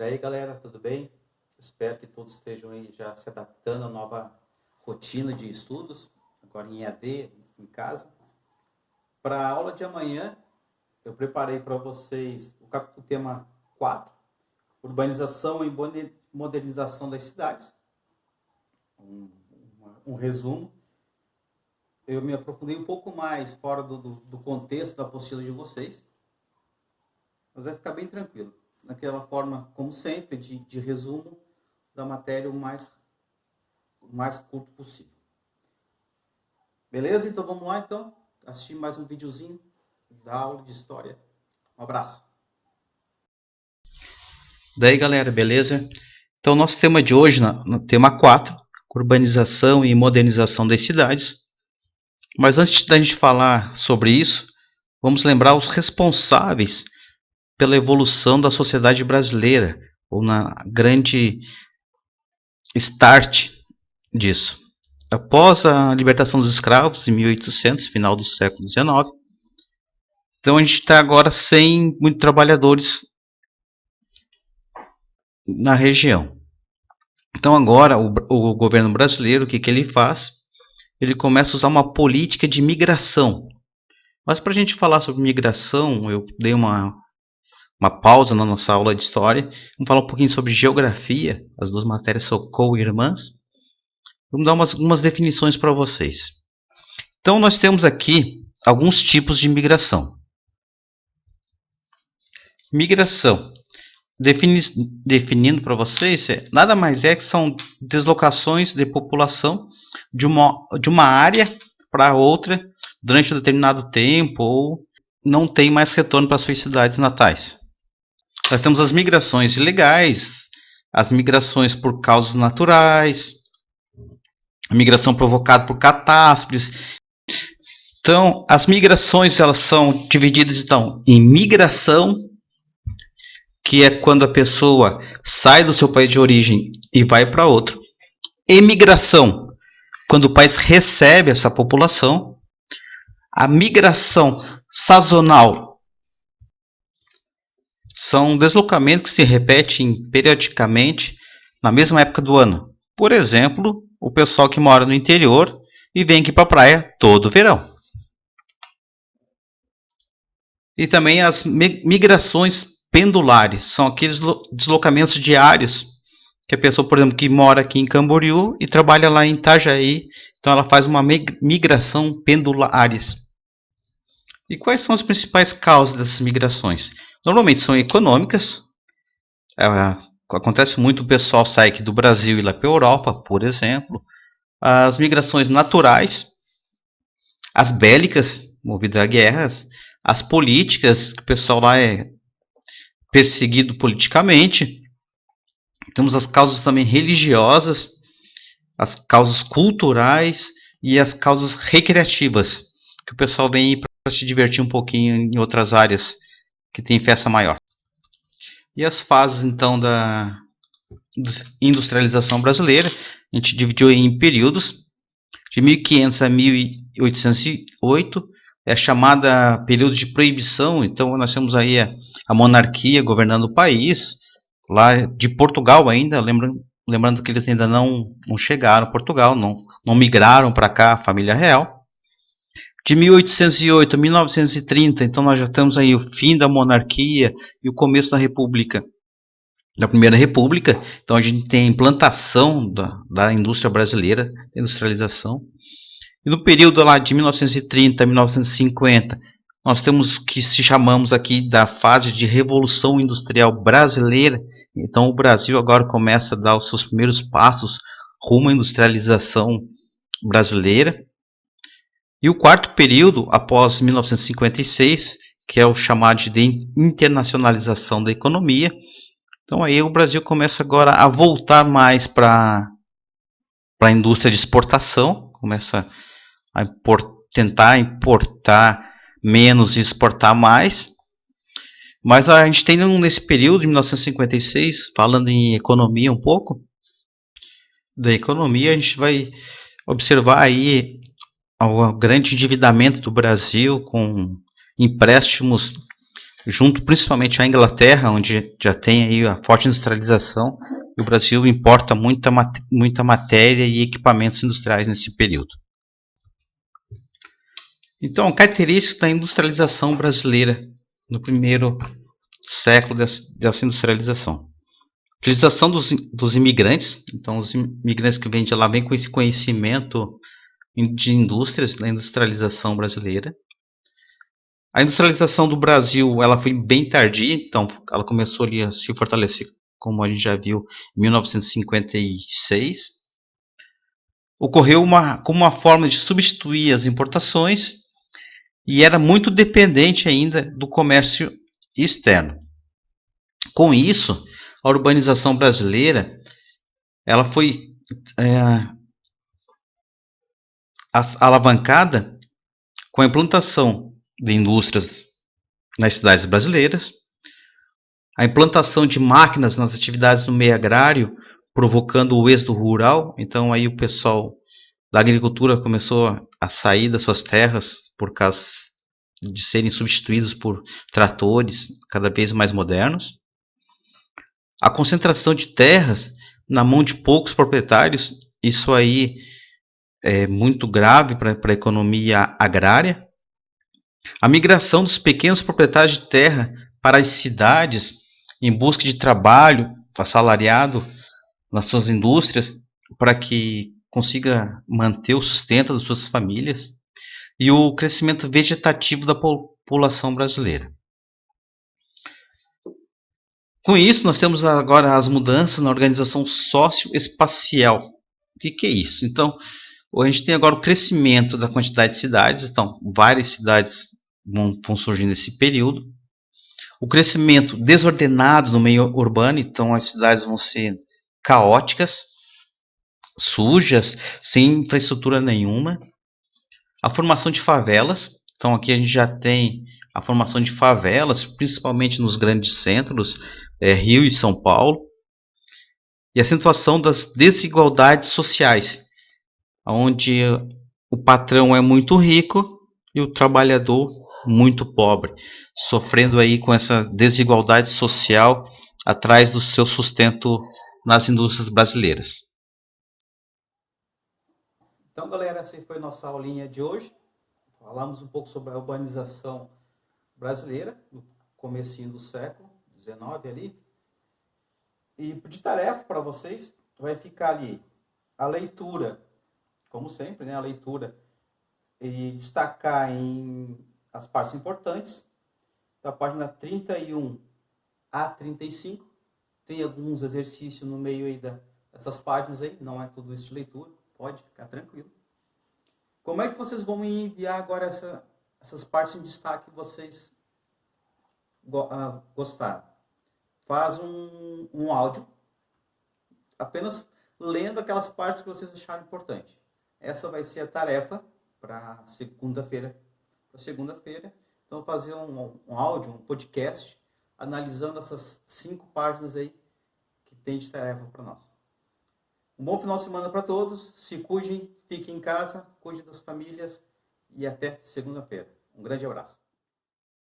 Daí, galera, tudo bem? Espero que todos estejam aí já se adaptando à nova rotina de estudos, agora em EAD, em casa. Para a aula de amanhã, eu preparei para vocês o tema 4, Urbanização e Modernização das Cidades. Um resumo. Eu me aprofundei um pouco mais fora do contexto da apostila de vocês, mas vai ficar bem tranquilo. Naquela forma, como sempre, de resumo da matéria o mais curto possível. Beleza? Então vamos lá, então. Assistir mais um videozinho da aula de História. Um abraço. Daí, galera, beleza? Então, nosso tema de hoje, no tema 4, Urbanização e Modernização das Cidades. Mas antes da gente falar sobre isso, vamos lembrar os responsáveis pela evolução da sociedade brasileira, ou na grande start disso. Após a libertação dos escravos, em 1800, final do século XIX, então a gente está agora sem muitos trabalhadores na região. Então agora o governo brasileiro, o que ele faz? Ele começa a usar uma política de migração. Mas para a gente falar sobre migração, eu dei uma pausa na nossa aula de história. Vamos falar um pouquinho sobre geografia. As duas matérias são co-irmãs. Vamos dar umas definições para vocês. Então nós temos aqui alguns tipos de migração. Migração, definindo para vocês, nada mais é que são deslocações de população de uma área para outra durante um determinado tempo ou não tem mais retorno para suas cidades natais. Nós temos as migrações ilegais, as migrações por causas naturais, a migração provocada por catástrofes. Então, as migrações elas são divididas então em migração, que é quando a pessoa sai do seu país de origem e vai para outro. Emigração, quando o país recebe essa população. A migração sazonal são deslocamentos que se repetem periodicamente na mesma época do ano. Por exemplo, o pessoal que mora no interior e vem aqui para a praia todo verão. E também as migrações pendulares, são aqueles deslocamentos diários que a pessoa, por exemplo, que mora aqui em Camboriú e trabalha lá em Itajaí, então ela faz uma migração pendulares. E quais são as principais causas dessas migrações? Normalmente são econômicas. Acontece muito o pessoal sair aqui do Brasil e ir lá para a Europa, por exemplo. As migrações naturais, as bélicas, movidas a guerras, as políticas, que o pessoal lá é perseguido politicamente. Temos as causas também religiosas, as causas culturais e as causas recreativas, que o pessoal vem aí para se divertir um pouquinho em outras áreas que tem festa maior. E as fases então da industrialização brasileira, a gente dividiu em períodos. De 1500 a 1808 é chamada período de proibição. Então nós temos aí a monarquia governando o país, lá de Portugal ainda, lembrando que eles ainda não chegaram a Portugal, não migraram para cá a família real. De 1808 a 1930, então nós já temos aí o fim da monarquia e o começo da república, da primeira república. Então a gente tem a implantação da indústria brasileira, a industrialização. E no período lá de 1930 a 1950, nós temos o que se chamamos aqui da fase de Revolução Industrial Brasileira. Então o Brasil agora começa a dar os seus primeiros passos rumo à industrialização brasileira. E o quarto período, após 1956, que é o chamado de internacionalização da economia. Então aí o Brasil começa agora a voltar mais para a indústria de exportação, começa a tentar importar menos e exportar mais. Mas a gente tem nesse período de 1956, falando em economia um pouco, da economia a gente vai observar aí o grande endividamento do Brasil com empréstimos junto principalmente à Inglaterra, onde já tem aí a forte industrialização, e o Brasil importa muita matéria e equipamentos industriais nesse período. Então, características da industrialização brasileira no primeiro século dessa industrialização. Utilização dos imigrantes, então os imigrantes que vêm de lá vêm com esse conhecimento de indústrias, da industrialização brasileira. A industrialização do Brasil ela foi bem tardia, então ela começou ali a se fortalecer, como a gente já viu, em 1956. Ocorreu como uma forma de substituir as importações e era muito dependente ainda do comércio externo. Com isso, a urbanização brasileira ela foi alavancada com a implantação de indústrias nas cidades brasileiras, a implantação de máquinas nas atividades no meio agrário, provocando o êxodo rural. Então aí o pessoal da agricultura começou a sair das suas terras por causa de serem substituídos por tratores cada vez mais modernos. A concentração de terras na mão de poucos proprietários, isso aí é muito grave para a economia agrária. A migração dos pequenos proprietários de terra para as cidades em busca de trabalho assalariado nas suas indústrias para que consiga manter o sustento das suas famílias e o crescimento vegetativo da população brasileira. Com isso, nós temos agora as mudanças na organização socioespacial. O que é isso? Então, a gente tem agora o crescimento da quantidade de cidades, então várias cidades vão surgir nesse período. O crescimento desordenado no meio urbano, então as cidades vão ser caóticas, sujas, sem infraestrutura nenhuma. A formação de favelas, então aqui a gente já tem a formação de favelas, principalmente nos grandes centros, Rio e São Paulo. E a acentuação das desigualdades sociais, onde o patrão é muito rico e o trabalhador muito pobre, sofrendo aí com essa desigualdade social atrás do seu sustento nas indústrias brasileiras. Então, galera, essa foi a nossa aulinha de hoje. Falamos um pouco sobre a urbanização brasileira, no comecinho do século XIX ali. E de tarefa para vocês, vai ficar ali a leitura, como sempre, né? A leitura e destacar em as partes importantes, da página 31 a 35. Tem alguns exercícios no meio aí dessas páginas aí, não é tudo isso de leitura, pode ficar tranquilo. Como é que vocês vão enviar agora essas partes em destaque que vocês gostaram? Faz um áudio, apenas lendo aquelas partes que vocês acharam importante. Essa vai ser a tarefa para segunda-feira. Então, fazer um áudio, um podcast, analisando essas 5 páginas aí que tem de tarefa para nós. Um bom final de semana para todos. Se cuidem, fiquem em casa, cuidem das famílias e até segunda-feira. Um grande abraço.